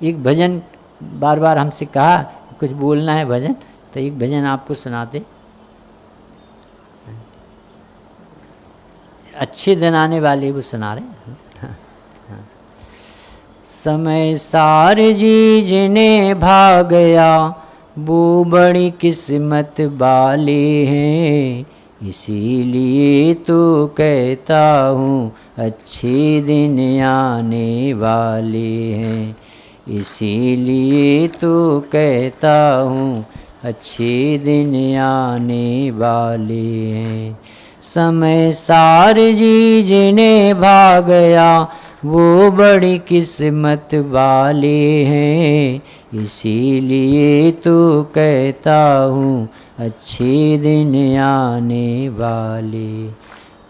एक भजन बार बार हमसे कहा कुछ बोलना है भजन, तो एक भजन आपको सुनाते। अच्छे दिन आने वाले वो सुना रहे। समय सार जी जिन्हें भाग गया वो बड़ी किस्मत वाले हैं, इसीलिए तो कहता हूँ अच्छे दिन आने वाले हैं, इसीलिए तो कहता हूँ अच्छे दिन आने वाले हैं। समय सार जी जिन्हें भाग गया वो बड़ी किस्मत वाले हैं, इसीलिए तो कहता हूँ अच्छे दिन आने वाले।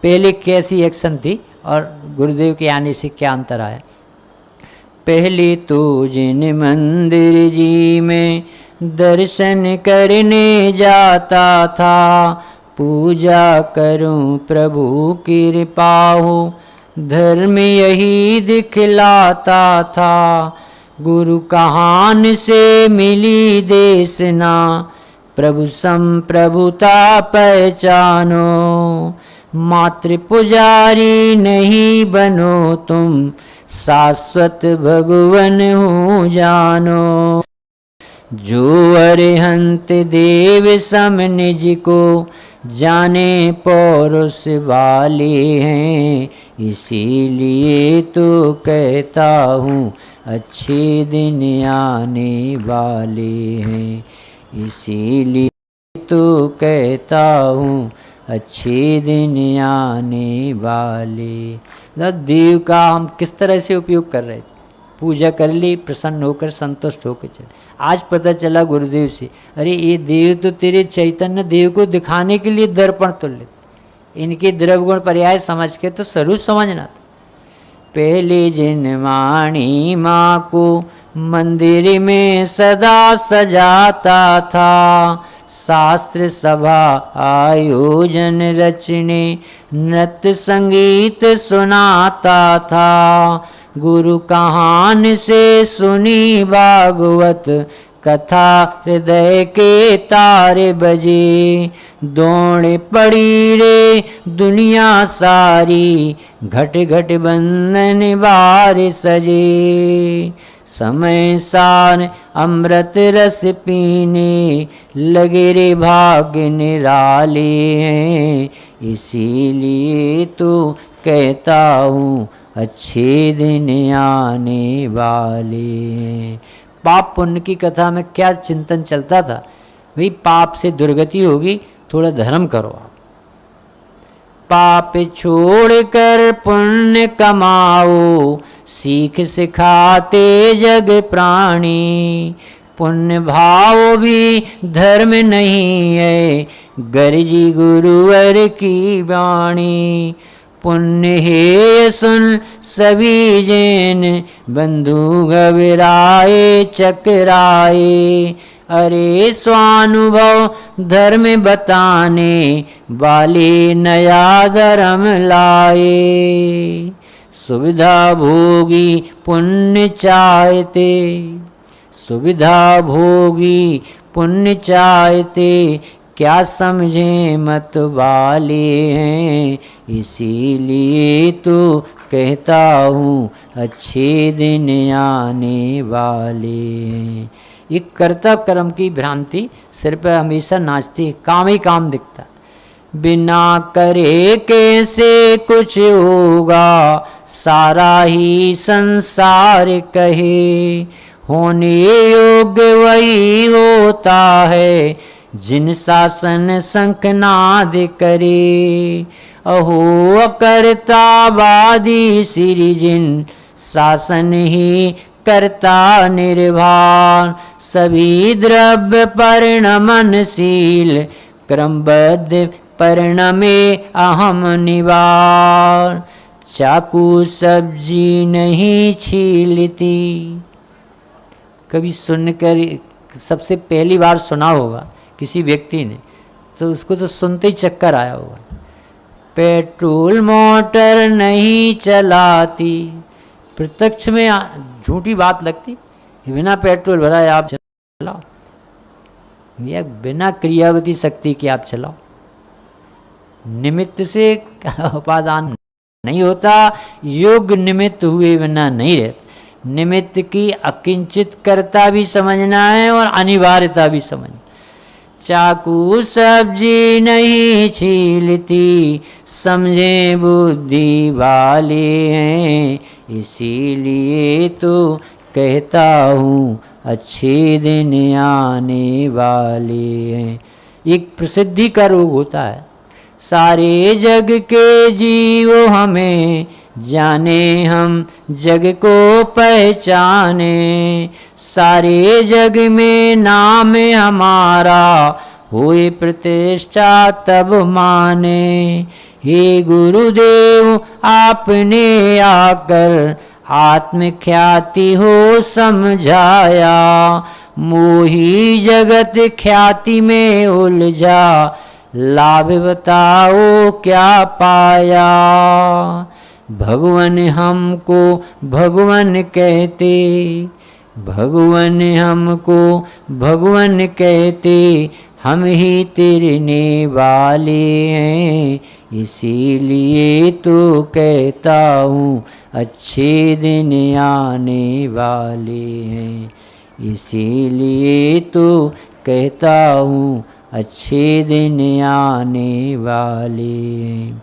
पहले कैसी एक्शन थी और गुरुदेव के आने से क्या अंतर आया। पहले तो जिन मंदिर जी में दर्शन करने जाता था, पूजा करूं प्रभु कृपा हो धर्म यही दिखलाता था। गुरु कहान से मिली देशना, प्रभु संप्रभुता पहचानो, मात्र पुजारी नहीं बनो तुम, शाश्वत भगवन हो जानो। जो अरिहंत देव सम निज को जाने पौरुष वाले हैं, इसीलिए तो कहता हूँ अच्छे दिन आने वाले हैं, इसीलिए तो कहता हूँ अच्छे दिन आने वाले। देव का हम किस तरह से उपयोग कर रहे थे, पूजा कर ली, प्रसन्न होकर संतुष्ट होकर चले। आज पता चला गुरुदेव से, अरे ये देव तो तेरे चैतन्य देव को दिखाने के लिए दर्पण तुल्य, इनके द्रव्य गुण पर्याय समझ के तो स्वरूप समझना था। पहले जिनवाणी माँ को मंदिर में सदा सजाता था, शास्त्र सभा आयोजन रचने नृत्य संगीत सुनाता था। गुरु कहान से सुनी भागवत कथा, हृदय के तारे बजे, दौड़ पड़ी रे दुनिया सारी, घट घट बंधन बार सजे। समय सार अमृत रस पीने लगे रे भाग्य निराले हैं, इसीलिए तो कहता हूँ अच्छे दिन आने वाले हैं। पाप पुण्य की कथा में क्या चिंतन चलता था, भाई पाप से दुर्गति होगी, थोड़ा धर्म करो आप, पाप छोड़कर पुण्य कमाओ, सीख सिखाते जग प्राणी। पुण्य भाव भी धर्म नहीं है, गर्जी गुरुवर की वाणी। पुण्य हे सुन सभी जैन, बंधु घबराए चकराए, अरे स्वानुभव धर्म बताने वाले नया धर्म लाए। सुविधा भोगी पुण्य चाहते, सुविधा भोगी पुण्य चाहते, क्या समझे मत वाले हैं, इसीलिए तो कहता हूँ अच्छे दिन आने वाले हैं। ये कर्ता कर्म की भ्रांति सिर पर हमेशा नाचती है, काम ही काम दिखता, बिना करे कैसे कुछ होगा, सारा ही संसार कहे। होने योग्य वही होता है, जिन शासन शंखनाद करे। अहो अकर्तावादी श्री जिन, शासन ही कर्ता निर्वाण। सभी द्रव्य परिणमनशील, क्रमबद्ध परिणमे अहम निवार। चाकू सब्जी नहीं छीलती, कभी सुनकर सबसे पहली बार सुना होगा किसी व्यक्ति ने, तो उसको तो सुनते ही चक्कर आया होगा। पेट्रोल मोटर नहीं चलाती, प्रत्यक्ष में झूठी बात लगती, बिना पेट्रोल भराए आप चलाओ, या बिना क्रियावती शक्ति के आप चलाओ। निमित्त से उपादान नहीं होता, योग निमित्त हुए बिना नहीं रहता। निमित्त की अकिंचित कर्ता भी समझना है और अनिवार्यता भी समझना। चाकू सब्जी नहीं छीलती, समझे बुद्धि वाले हैं, इसीलिए तो कहता हूँ अच्छे दिन आने वाले हैं। एक प्रसिद्धि का रोग होता है। सारे जग के जीव हमें जाने, हम जग को पहचाने, सारे जग में नाम हमारा हुई प्रतिष्ठा तब माने। हे गुरुदेव आपने आकर आत्मख्याति हो समझाया, मोही जगत ख्याति में उलझा, लाभ बताओ क्या पाया। भगवान हमको भगवान कहते, भगवान हमको भगवान कहते, हम ही तेरने वाले हैं, इसीलिए तो कहता हूँ अच्छे दिन आने वाले हैं, इसीलिए तो कहता हूँ अच्छे दिन आने वाले हैं।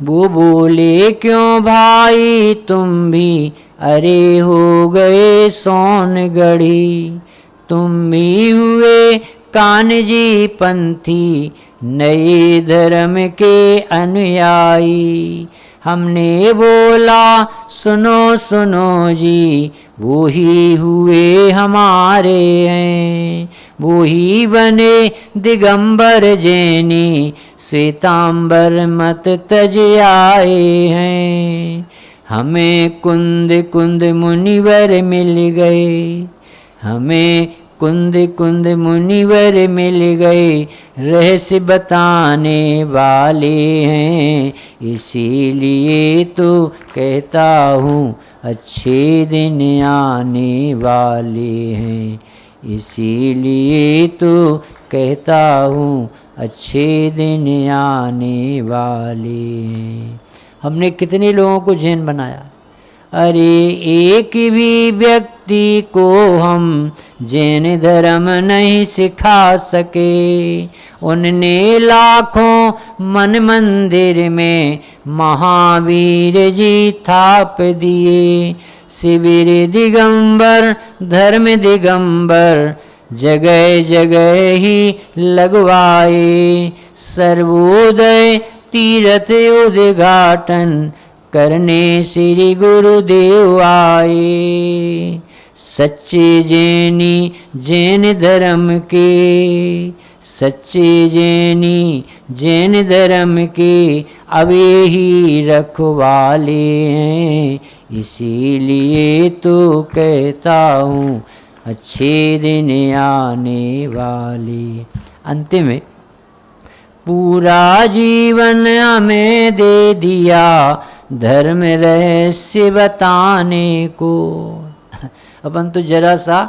वो बोले क्यों भाई तुम भी अरे हो गए सोनगढ़ी, तुम भी हुए कान्जी पंथी, नए धर्म के अनुयायी। हमने बोला सुनो सुनो जी, वो ही हुए हमारे हैं, वो ही बने दिगंबर जैनी, श्वेतांबर मत तज आए हैं। हमें कुंद कुंद मुनिवर मिल गए, हमें कुंद कुंद मुनिवर मिल गए, रहस्य बताने वाले हैं, इसीलिए तो कहता हूँ अच्छे दिन आने वाले हैं, इसीलिए तो कहता हूँ अच्छे दिन आने वाले हैं। हमने कितने लोगों को जैन बनाया। अरे एक भी व्यक्ति को हम जैन धर्म नहीं सिखा सके, उनने लाखों मन मंदिर में महावीर जी थाप दिए। शिविर दिगंबर धर्म दिगंबर जगह जगह ही लगवाए, सर्वोदय तीर्थ उद्घाटन करने श्री गुरुदेव आए। सच्चे जैनी जैन धर्म के, सच्चे जैनी जैन धर्म के अब ही रखवाले हैं, इसीलिए तो कहता हूँ अच्छे दिन आने वाले। अंतिम में पूरा जीवन हमें दे दिया धर्म रहस्य बताने को। अपन तो जरा सा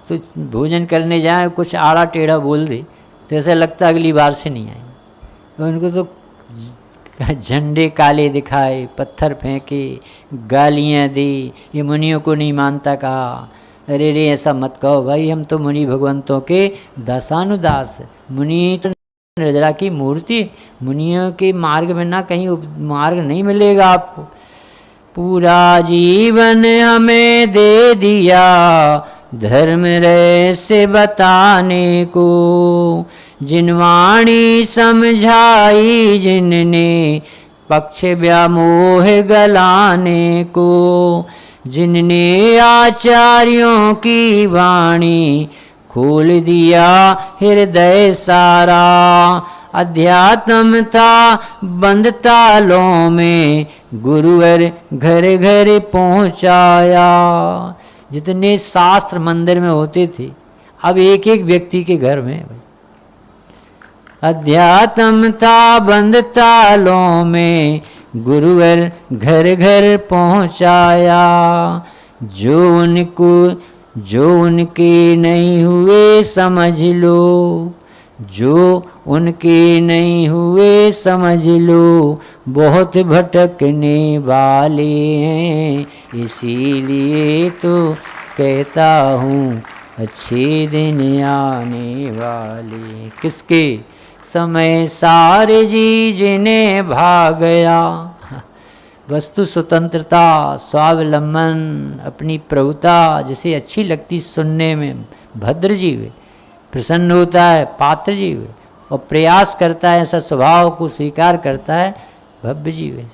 तो भोजन करने जाए, कुछ आड़ा टेढ़ा बोल दे तो ऐसा लगता अगली बार से नहीं आएंगे। तो उनको तो झंडे काले दिखाए, पत्थर फेंके, गालियाँ दी, ये मुनियों को नहीं मानता कहा। अरे रे ऐसा मत कहो भाई, हम तो मुनि भगवंतों के दासानुदास, मुनि तो नजरा की मूर्ति, मुनियों के मार्ग में ना कहीं मार्ग नहीं मिलेगा आपको। पूरा जीवन हमें दे दिया धर्म रहस्य बताने को, जिनवाणी समझाई जिनने पक्ष व्यामोह गलाने को, जिनने आचार्यों की वाणी खोल दिया हृदय सारा। अध्यात्म था बंद तालों में गुरुवर घर घर पहुँचाया। जितने शास्त्र मंदिर में होते थे अब एक एक व्यक्ति के घर में। अध्यात्म था बंद तालों में गुरुवर घर घर पहुँचाया। जो उनके नहीं हुए समझ लो, जो उनके नहीं हुए समझ लो, बहुत भटकने वाले हैं, इसीलिए तो कहता हूँ अच्छे दिन आने वाले। किसके? समय सारे जी जिन्हें भाग गया। वस्तु स्वतंत्रता, स्वावलंबन, अपनी प्रभुता जिसे अच्छी लगती सुनने में, भद्र जीव है, प्रसन्न होता है, पात्र जीव है, और प्रयास करता है, ऐसा स्वभाव को स्वीकार करता है, भव्य जीव है।